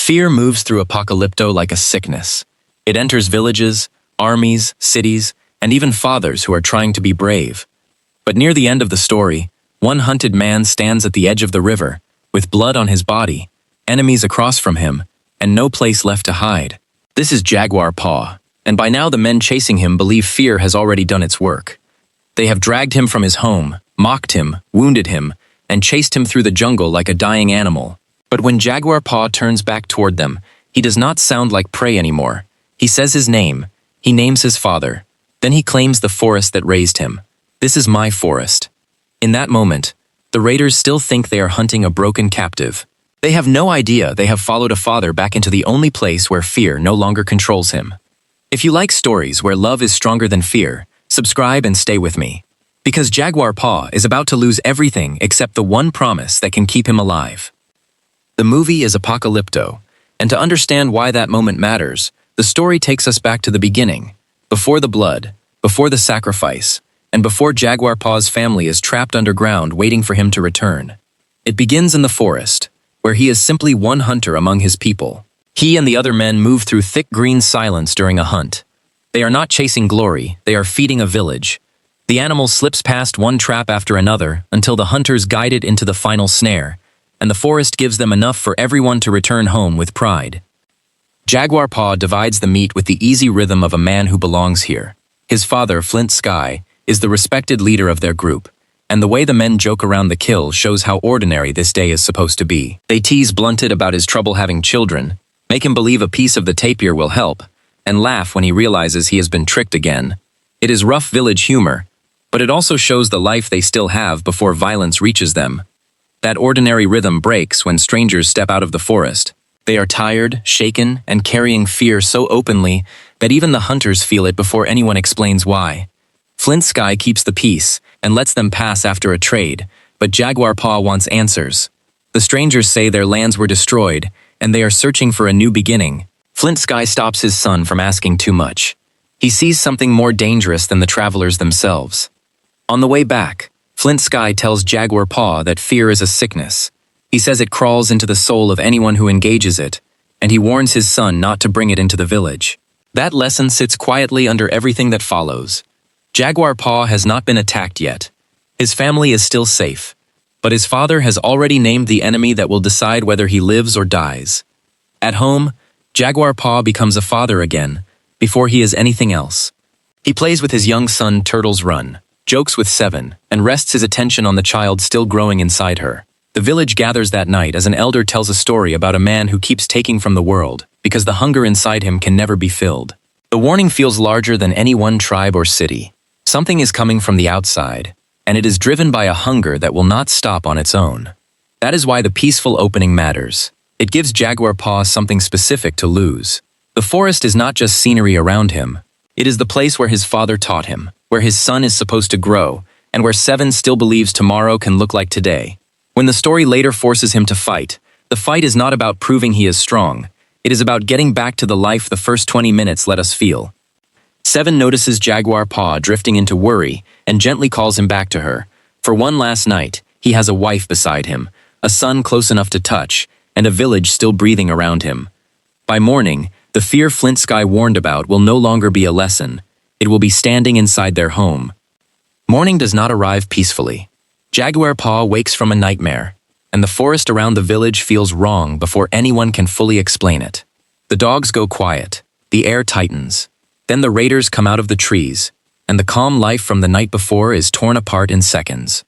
Fear moves through Apocalypto like a sickness. It enters villages, armies, cities, and even fathers who are trying to be brave. But near the end of the story, one hunted man stands at the edge of the river, with blood on his body, enemies across from him, and no place left to hide. This is Jaguar Paw, and by now the men chasing him believe fear has already done its work. They have dragged him from his home, mocked him, wounded him, and chased him through the jungle like a dying animal. But when Jaguar Paw turns back toward them, he does not sound like prey anymore. He says his name, he names his father, then he claims the forest that raised him. This is my forest. In that moment, the raiders still think they are hunting a broken captive. They have no idea they have followed a father back into the only place where fear no longer controls him. If you like stories where love is stronger than fear, subscribe and stay with me. Because Jaguar Paw is about to lose everything except the one promise that can keep him alive. The movie is Apocalypto, and to understand why that moment matters, the story takes us back to the beginning, before the blood, before the sacrifice, and before Jaguar Paw's family is trapped underground waiting for him to return. It begins in the forest, where he is simply one hunter among his people. He and the other men move through thick green silence during a hunt. They are not chasing glory, they are feeding a village. The animal slips past one trap after another until the hunters guide it into the final snare, and the forest gives them enough for everyone to return home with pride. Jaguar Paw divides the meat with the easy rhythm of a man who belongs here. His father, Flint Sky, is the respected leader of their group, and the way the men joke around the kill shows how ordinary this day is supposed to be. They tease Blunted about his trouble having children, make him believe a piece of the tapir will help, and laugh when he realizes he has been tricked again. It is rough village humor, but it also shows the life they still have before violence reaches them. That ordinary rhythm breaks when strangers step out of the forest. They are tired, shaken, and carrying fear so openly that even the hunters feel it before anyone explains why. Flint Sky keeps the peace and lets them pass after a trade, but Jaguar Paw wants answers. The strangers say their lands were destroyed, and they are searching for a new beginning. Flint Sky stops his son from asking too much. He sees something more dangerous than the travelers themselves. On the way back, Flint Sky tells Jaguar Paw that fear is a sickness. He says it crawls into the soul of anyone who engages it, and he warns his son not to bring it into the village. That lesson sits quietly under everything that follows. Jaguar Paw has not been attacked yet. His family is still safe, but his father has already named the enemy that will decide whether he lives or dies. At home, Jaguar Paw becomes a father again, before he is anything else. He plays with his young son Turtles Run, jokes with Seven, and rests his attention on the child still growing inside her. The village gathers that night as an elder tells a story about a man who keeps taking from the world because the hunger inside him can never be filled. The warning feels larger than any one tribe or city. Something is coming from the outside, and it is driven by a hunger that will not stop on its own. That is why the peaceful opening matters. It gives Jaguar Paw something specific to lose. The forest is not just scenery around him. It is the place where his father taught him, where his son is supposed to grow, and where Seven still believes tomorrow can look like today. When the story later forces him to fight, the fight is not about proving he is strong. It is about getting back to the life the first 20 minutes let us feel. Seven notices Jaguar Paw drifting into worry and gently calls him back to her. For one last night, he has a wife beside him, a son close enough to touch, and a village still breathing around him. By morning, the fear Flint Sky warned about will no longer be a lesson. It will be standing inside their home. Morning does not arrive peacefully. Jaguar Paw wakes from a nightmare, and the forest around the village feels wrong before anyone can fully explain it. The dogs go quiet, the air tightens. Then the raiders come out of the trees, and the calm life from the night before is torn apart in seconds.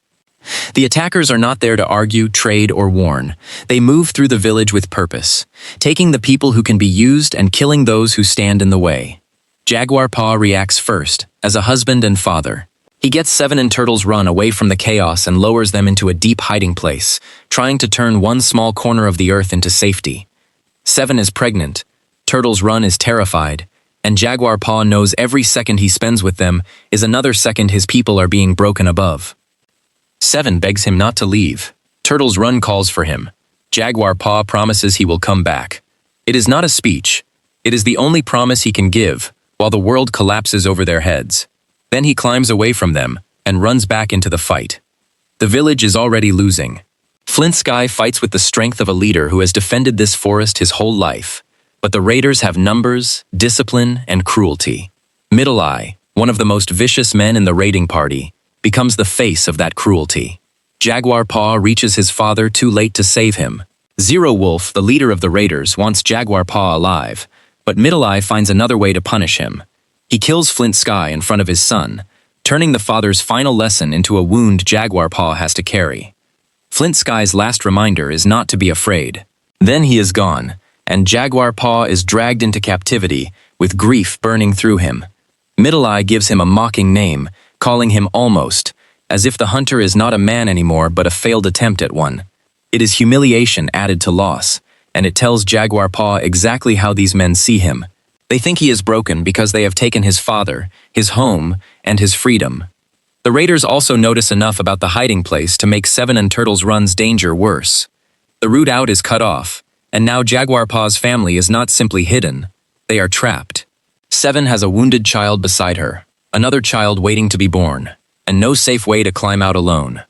The attackers are not there to argue, trade, or warn. They move through the village with purpose, taking the people who can be used and killing those who stand in the way. Jaguar Paw reacts first, as a husband and father. He gets Seven and Turtles Run away from the chaos and lowers them into a deep hiding place, trying to turn one small corner of the earth into safety. Seven is pregnant, Turtles Run is terrified, and Jaguar Paw knows every second he spends with them is another second his people are being broken above. Seven begs him not to leave. Turtles Run calls for him. Jaguar Paw promises he will come back. It is not a speech. It is the only promise he can give, while the world collapses over their heads. Then he climbs away from them and runs back into the fight. The village is already losing. Flint Sky fights with the strength of a leader who has defended this forest his whole life. But the raiders have numbers, discipline, and cruelty. Middle Eye, one of the most vicious men in the raiding party, becomes the face of that cruelty. Jaguar Paw reaches his father too late to save him. Zero Wolf, the leader of the raiders, wants Jaguar Paw alive, but Middle Eye finds another way to punish him. He kills Flint Sky in front of his son, turning the father's final lesson into a wound Jaguar Paw has to carry. Flint Sky's last reminder is not to be afraid. Then he is gone, and Jaguar Paw is dragged into captivity, with grief burning through him. Middle Eye gives him a mocking name, calling him Almost, as if the hunter is not a man anymore but a failed attempt at one. It is humiliation added to loss, and it tells Jaguar Paw exactly how these men see him. They think he is broken because they have taken his father, his home, and his freedom. The raiders also notice enough about the hiding place to make Seven and Turtle's run's danger worse. The route out is cut off, and now Jaguar Paw's family is not simply hidden, they are trapped. Seven has a wounded child beside her, another child waiting to be born, and no safe way to climb out alone.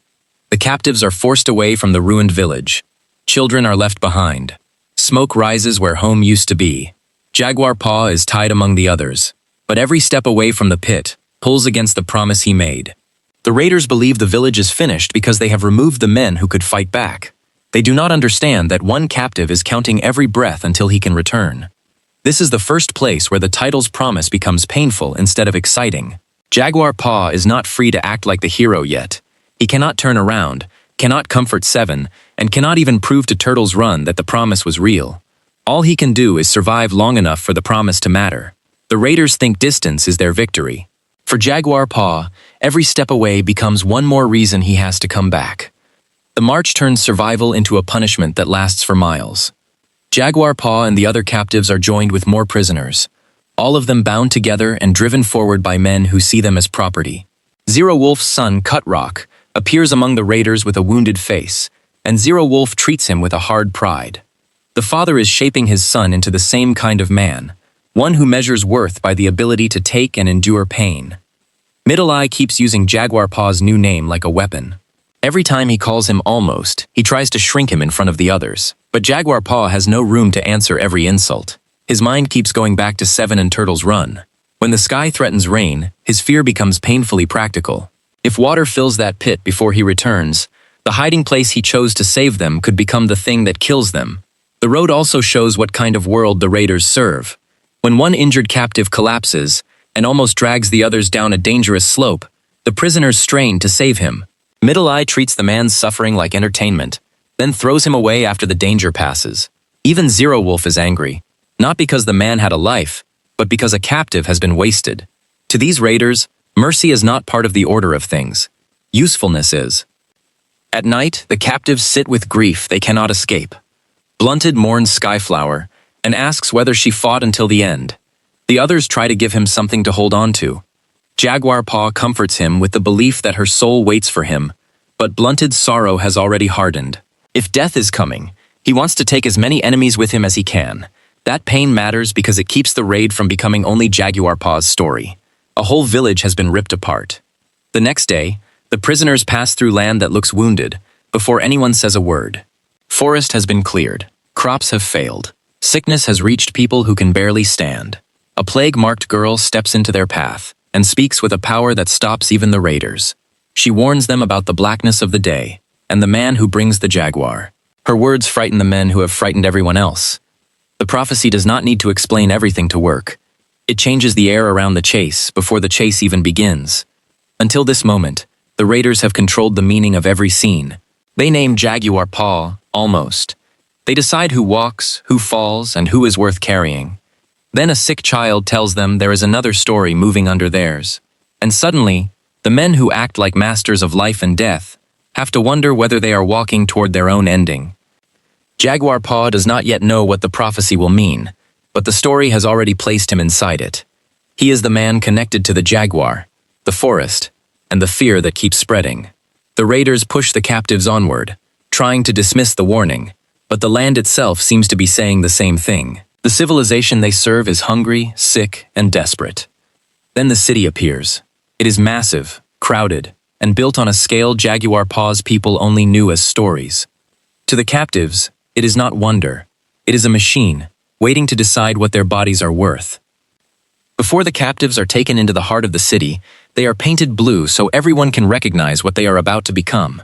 The captives are forced away from the ruined village. Children are left behind. Smoke rises where home used to be. Jaguar Paw is tied among the others, but every step away from the pit pulls against the promise he made. The raiders believe the village is finished because they have removed the men who could fight back. They do not understand that one captive is counting every breath until he can return. This is the first place where the title's promise becomes painful instead of exciting. Jaguar Paw is not free to act like the hero yet. He cannot turn around, cannot comfort Seven, and cannot even prove to Turtle's Run that the promise was real. All he can do is survive long enough for the promise to matter. The raiders think distance is their victory. For Jaguar Paw, every step away becomes one more reason he has to come back. The march turns survival into a punishment that lasts for miles. Jaguar Paw and the other captives are joined with more prisoners, all of them bound together and driven forward by men who see them as property. Zero Wolf's son, Cut Rock, appears among the raiders with a wounded face, and Zero Wolf treats him with a hard pride. The father is shaping his son into the same kind of man, one who measures worth by the ability to take and endure pain. Middle Eye keeps using Jaguar Paw's new name like a weapon. Every time he calls him Almost, he tries to shrink him in front of the others, but Jaguar Paw has no room to answer every insult. His mind keeps going back to Seven and Turtle's Run. When the sky threatens rain, his fear becomes painfully practical. If water fills that pit before he returns, the hiding place he chose to save them could become the thing that kills them. The road also shows what kind of world the raiders serve. When one injured captive collapses and almost drags the others down a dangerous slope, the prisoners strain to save him. Middle Eye treats the man's suffering like entertainment, then throws him away after the danger passes. Even Zero Wolf is angry, not because the man had a life, but because a captive has been wasted. To these raiders, mercy is not part of the order of things. Usefulness is. At night, the captives sit with grief they cannot escape. Blunted mourns Skyflower and asks whether she fought until the end. The others try to give him something to hold on to. Jaguar Paw comforts him with the belief that her soul waits for him, but Blunted's sorrow has already hardened. If death is coming, he wants to take as many enemies with him as he can. That pain matters because it keeps the raid from becoming only Jaguar Paw's story. A whole village has been ripped apart. The next day, the prisoners pass through land that looks wounded, before anyone says a word. Forest has been cleared. Crops have failed. Sickness has reached people who can barely stand. A plague-marked girl steps into their path and speaks with a power that stops even the raiders. She warns them about the blackness of the day and the man who brings the jaguar. Her words frighten the men who have frightened everyone else. The prophecy does not need to explain everything to work. It changes the air around the chase before the chase even begins. Until this moment, the raiders have controlled the meaning of every scene. They name Jaguar Paw, Almost. They decide who walks, who falls, and who is worth carrying. Then a sick child tells them there is another story moving under theirs. And suddenly, the men who act like masters of life and death have to wonder whether they are walking toward their own ending. Jaguar Paw does not yet know what the prophecy will mean, but the story has already placed him inside it. He is the man connected to the jaguar, the forest, and the fear that keeps spreading. The raiders push the captives onward, trying to dismiss the warning, but the land itself seems to be saying the same thing. The civilization they serve is hungry, sick, and desperate. Then the city appears. It is massive, crowded, and built on a scale Jaguar Paw's people only knew as stories. To the captives, it is not wonder. It is a machine, waiting to decide what their bodies are worth. Before the captives are taken into the heart of the city, they are painted blue so everyone can recognize what they are about to become.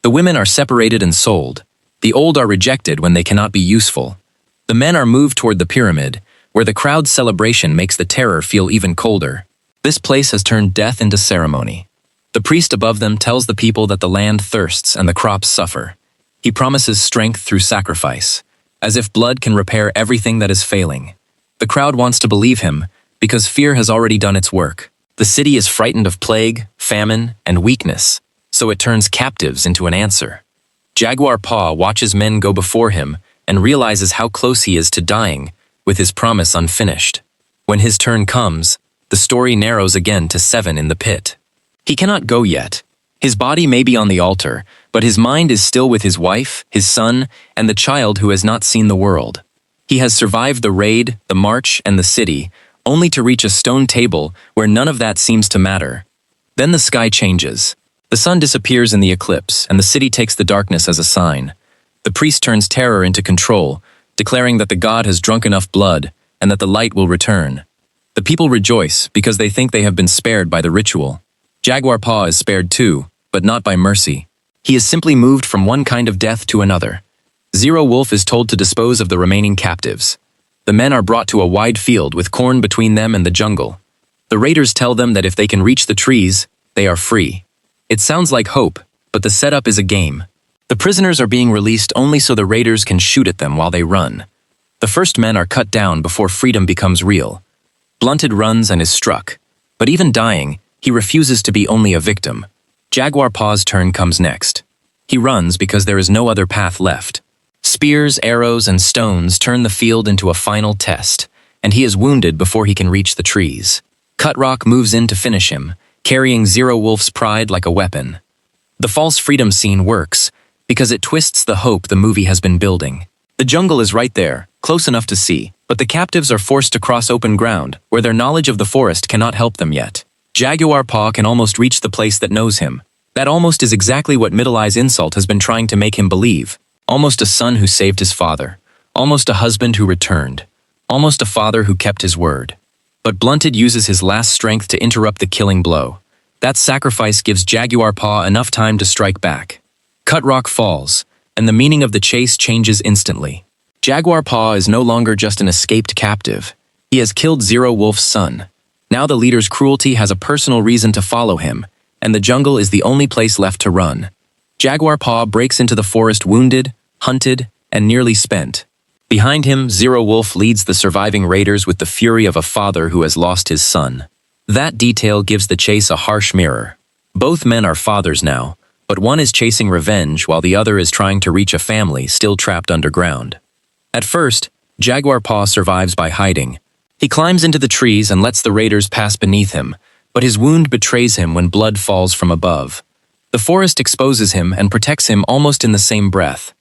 The women are separated and sold. The old are rejected when they cannot be useful. The men are moved toward the pyramid, where the crowd's celebration makes the terror feel even colder. This place has turned death into ceremony. The priest above them tells the people that the land thirsts and the crops suffer. He promises strength through sacrifice, as if blood can repair everything that is failing. The crowd wants to believe him, because fear has already done its work. The city is frightened of plague, famine, and weakness, so it turns captives into an answer. Jaguar Paw watches men go before him and realizes how close he is to dying, with his promise unfinished. When his turn comes, the story narrows again to 7 in the pit. He cannot go yet. His body may be on the altar, but his mind is still with his wife, his son, and the child who has not seen the world. He has survived the raid, the march, and the city, only to reach a stone table where none of that seems to matter. Then the sky changes. The sun disappears in the eclipse, and the city takes the darkness as a sign. The priest turns terror into control, declaring that the god has drunk enough blood and that the light will return. The people rejoice because they think they have been spared by the ritual. Jaguar Paw is spared too, but not by mercy. He is simply moved from one kind of death to another. Zero Wolf is told to dispose of the remaining captives. The men are brought to a wide field with corn between them and the jungle. The raiders tell them that if they can reach the trees, they are free. It sounds like hope, but the setup is a game. The prisoners are being released only so the raiders can shoot at them while they run. The first men are cut down before freedom becomes real. Blunted runs and is struck, but even dying, he refuses to be only a victim. Jaguar Paw's turn comes next. He runs because there is no other path left. Spears, arrows, and stones turn the field into a final test, and he is wounded before he can reach the trees. Cutrock moves in to finish him, carrying Zero Wolf's pride like a weapon. The false freedom scene works because it twists the hope the movie has been building. The jungle is right there, close enough to see, but the captives are forced to cross open ground where their knowledge of the forest cannot help them yet. Jaguar Paw can almost reach the place that knows him. That almost is exactly what Middle Eye's insult has been trying to make him believe. Almost a son who saved his father. Almost a husband who returned. Almost a father who kept his word. But Blunted uses his last strength to interrupt the killing blow. That sacrifice gives Jaguar Paw enough time to strike back. Cutrock falls, and the meaning of the chase changes instantly. Jaguar Paw is no longer just an escaped captive. He has killed Zero Wolf's son. Now the leader's cruelty has a personal reason to follow him, and the jungle is the only place left to run. Jaguar Paw breaks into the forest wounded, hunted, and nearly spent. Behind him, Zero Wolf leads the surviving raiders with the fury of a father who has lost his son. That detail gives the chase a harsh mirror. Both men are fathers now, but one is chasing revenge while the other is trying to reach a family still trapped underground. At first, Jaguar Paw survives by hiding. He climbs into the trees and lets the raiders pass beneath him, but his wound betrays him when blood falls from above. The forest exposes him and protects him almost in the same breath.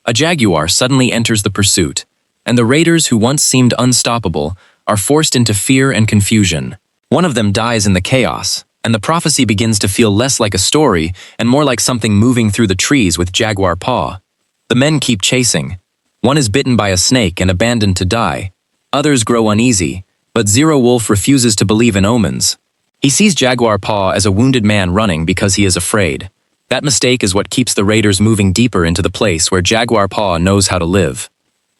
A jaguar suddenly enters the pursuit, and the raiders who once seemed unstoppable are forced into fear and confusion. One of them dies in the chaos, and the prophecy begins to feel less like a story and more like something moving through the trees with Jaguar Paw. The men keep chasing. One is bitten by a snake and abandoned to die. Others grow uneasy, but Zero Wolf refuses to believe in omens. He sees Jaguar Paw as a wounded man running because he is afraid. That mistake is what keeps the raiders moving deeper into the place where Jaguar Paw knows how to live.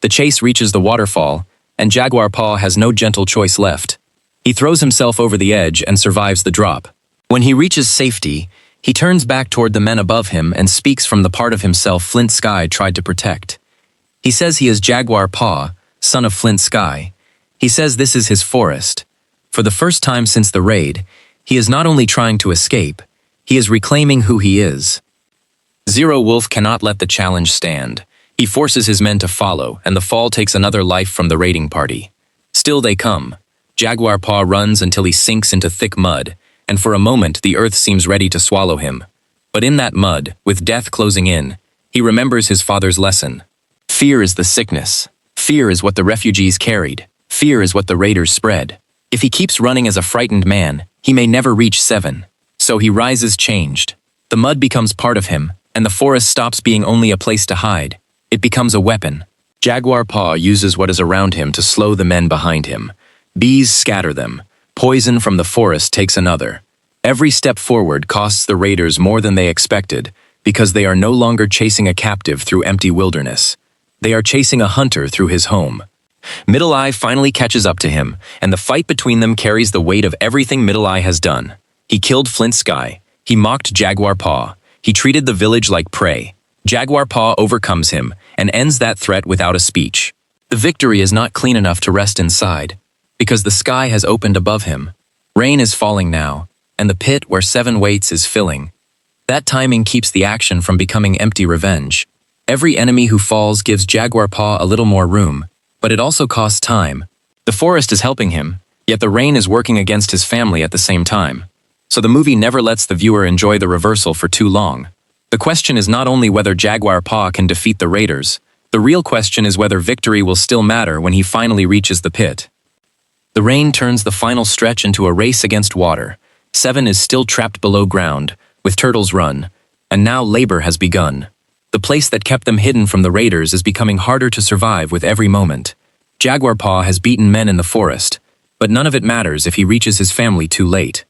The chase reaches the waterfall, and Jaguar Paw has no gentle choice left. He throws himself over the edge and survives the drop. When he reaches safety, he turns back toward the men above him and speaks from the part of himself Flint Sky tried to protect. He says he is Jaguar Paw, son of Flint Sky. He says this is his forest. For the first time since the raid, he is not only trying to escape, he is reclaiming who he is. Zero Wolf cannot let the challenge stand. He forces his men to follow, and the fall takes another life from the raiding party. Still they come. Jaguar Paw runs until he sinks into thick mud, and for a moment the earth seems ready to swallow him. But in that mud, with death closing in, he remembers his father's lesson. Fear is the sickness. Fear is what the refugees carried. Fear is what the raiders spread. If he keeps running as a frightened man, he may never reach 7. So he rises changed. The mud becomes part of him, and the forest stops being only a place to hide. It becomes a weapon. Jaguar Paw uses what is around him to slow the men behind him. Bees scatter them. Poison from the forest takes another. Every step forward costs the raiders more than they expected, because they are no longer chasing a captive through empty wilderness. They are chasing a hunter through his home. Middle Eye finally catches up to him, and the fight between them carries the weight of everything Middle Eye has done. He killed Flint Sky. He mocked Jaguar Paw. He treated the village like prey. Jaguar Paw overcomes him and ends that threat without a speech. The victory is not clean enough to rest inside, because the sky has opened above him. Rain is falling now, and the pit where 7 waits is filling. That timing keeps the action from becoming empty revenge. Every enemy who falls gives Jaguar Paw a little more room, but it also costs time. The forest is helping him, yet the rain is working against his family at the same time. So the movie never lets the viewer enjoy the reversal for too long. The question is not only whether Jaguar Paw can defeat the raiders, the real question is whether victory will still matter when he finally reaches the pit. The rain turns the final stretch into a race against water. 7 is still trapped below ground, with Turtles Run, and now labor has begun. The place that kept them hidden from the raiders is becoming harder to survive with every moment. Jaguar Paw has beaten men in the forest, but none of it matters if he reaches his family too late.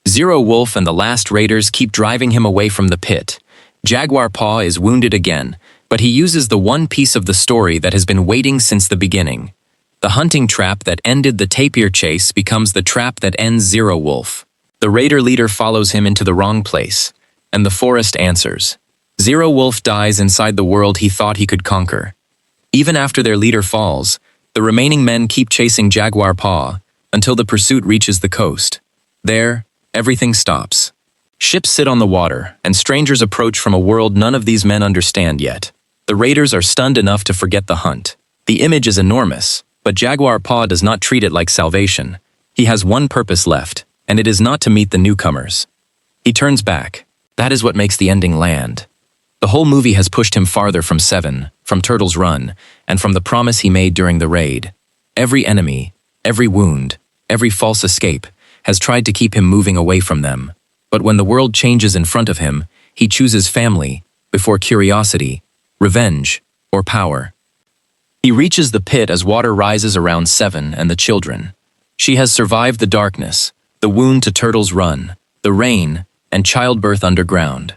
Zero Wolf and the last raiders keep driving him away from the pit. Jaguar Paw is wounded again, but he uses the one piece of the story that has been waiting since the beginning. The hunting trap that ended the tapir chase becomes the trap that ends Zero Wolf. The raider leader follows him into the wrong place, and the forest answers. Zero Wolf dies inside the world he thought he could conquer. Even after their leader falls, the remaining men keep chasing Jaguar Paw until the pursuit reaches the coast. There, everything stops. Ships sit on the water, and strangers approach from a world none of these men understand yet. The raiders are stunned enough to forget the hunt. The image is enormous, but Jaguar Paw does not treat it like salvation. He has one purpose left, and it is not to meet the newcomers. He turns back. That is what makes the ending land. The whole movie has pushed him farther from 7, from Turtles Run, and from the promise he made during the raid. Every enemy, every wound, every false escape has tried to keep him moving away from them. But when the world changes in front of him, he chooses family before curiosity, revenge, or power. He reaches the pit as water rises around 7 and the children. She has survived the darkness, the wound to Turtles Run, the rain, and childbirth underground.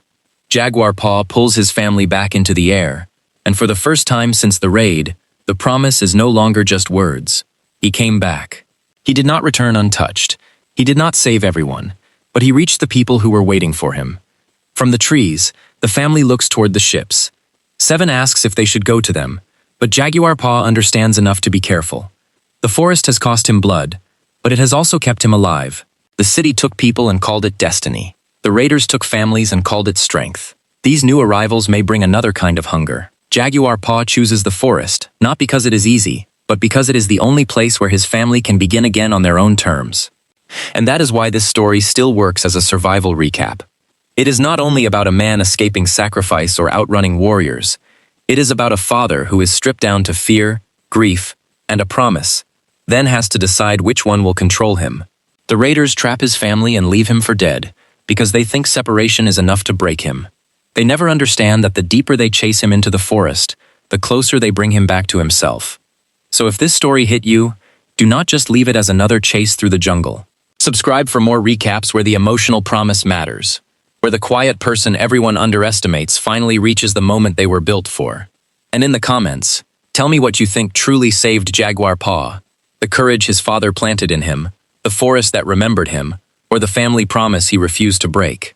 Jaguar Paw pulls his family back into the air, and for the first time since the raid, the promise is no longer just words. He came back. He did not return untouched. He did not save everyone, but he reached the people who were waiting for him. From the trees, the family looks toward the ships. 7 asks if they should go to them, but Jaguar Paw understands enough to be careful. The forest has cost him blood, but it has also kept him alive. The city took people and called it destiny. The raiders took families and called it strength. These new arrivals may bring another kind of hunger. Jaguar Paw chooses the forest, not because it is easy, but because it is the only place where his family can begin again on their own terms. And that is why this story still works as a survival recap. It is not only about a man escaping sacrifice or outrunning warriors. It is about a father who is stripped down to fear, grief, and a promise, then has to decide which one will control him. The raiders trap his family and leave him for dead, because they think separation is enough to break him. They never understand that the deeper they chase him into the forest, the closer they bring him back to himself. So if this story hit you, do not just leave it as another chase through the jungle. Subscribe for more recaps where the emotional promise matters, where the quiet person everyone underestimates finally reaches the moment they were built for. And in the comments, tell me what you think truly saved Jaguar Paw: the courage his father planted in him, the forest that remembered him, or the family promise he refused to break.